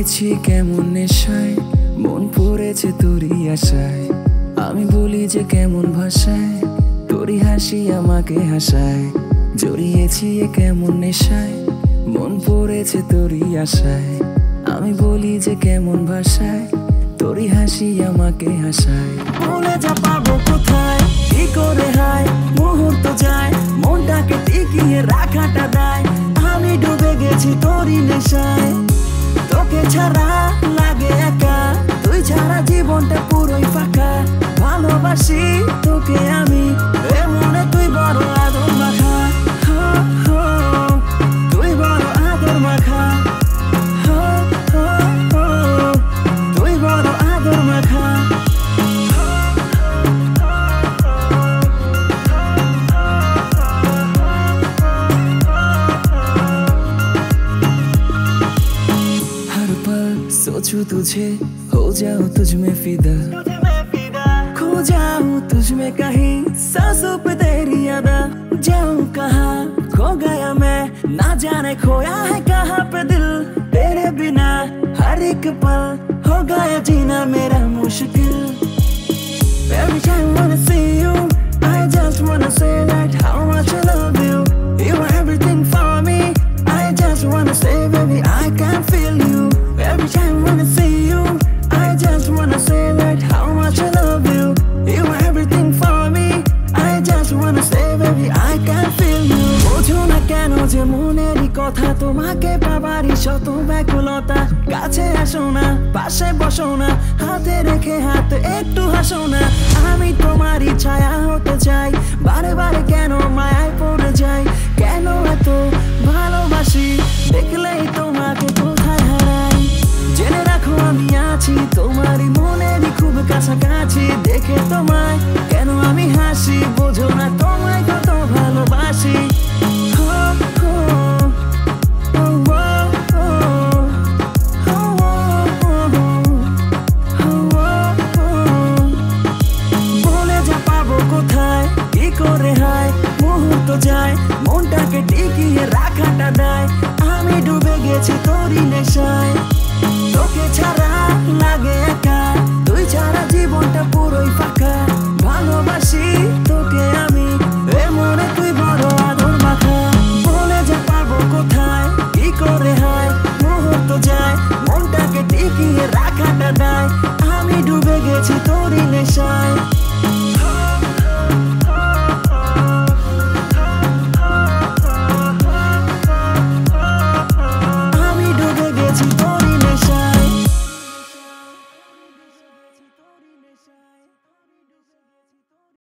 গেছি কেমন নেশায়, মন পড়েছে তোরই আশায়। আমি বলি যে কেমন ভাষায়, তোরই হাসি আমাকে হাসায়। জড়িয়েছি এ কেমন নেশায়, মন পড়েছে তোরই আশায়। আমি বলি যে কেমন ভাষায়, তোরই হাসি আমাকে হাসায়। বলে যা পাবো কোথায়, কি করে হায় মুহূর্ত যায়, মনটাকে টিকিয়ে রাখাটা দায়। আমি ডুবে গেছি তোরই নেশায়, তোকে ছাড়া লাগে একা, তুই ছাড়া জীবনটা পুরোই ফাঁকা। ভালোবাসি তোকে আমি, এমনে তুই বড় আদর মাখা। তুই বড় আদর মাখা, তুই বড় আদর মাখা। सोचूं तुझे, हो जाऊं तुझ में फिदा, खो जाऊं तुझ में कहीं, सांसों पे तेरी यादा। जाऊं कहाँ खो गया मैं, ना जाने खोया है कहाँ पे दिल। तेरे बिना हर एक पल हो गया जीना मेरा मुश्किल। Every time wanna see you, I just wanna say that how much I love you. You are everything for me, I just wanna say baby I can feel you. Every time wanna see you, I just wanna say that how much I love you. You are everything for me, I just wanna say baby I can feel you. বোঝো না কেন যে মনেরই কথা, তোমাকে পাবারই শত ব্যাকুলতা। কাছে আসো না, পাশে বসো না, হাতে রেখে হাতে একটু হাসো না। আমি তোমারই ছায়া হতে চাই, বারে বারে কেন মায়ায় পড়ে যাই। কেন এত ভালোবাসি, দেখলেই তোমাকে কোথায় হারাই। জেনে রাখো আমি আছি তোমারই মনেরই খুব কাছাকাছি, দেখে তোমায়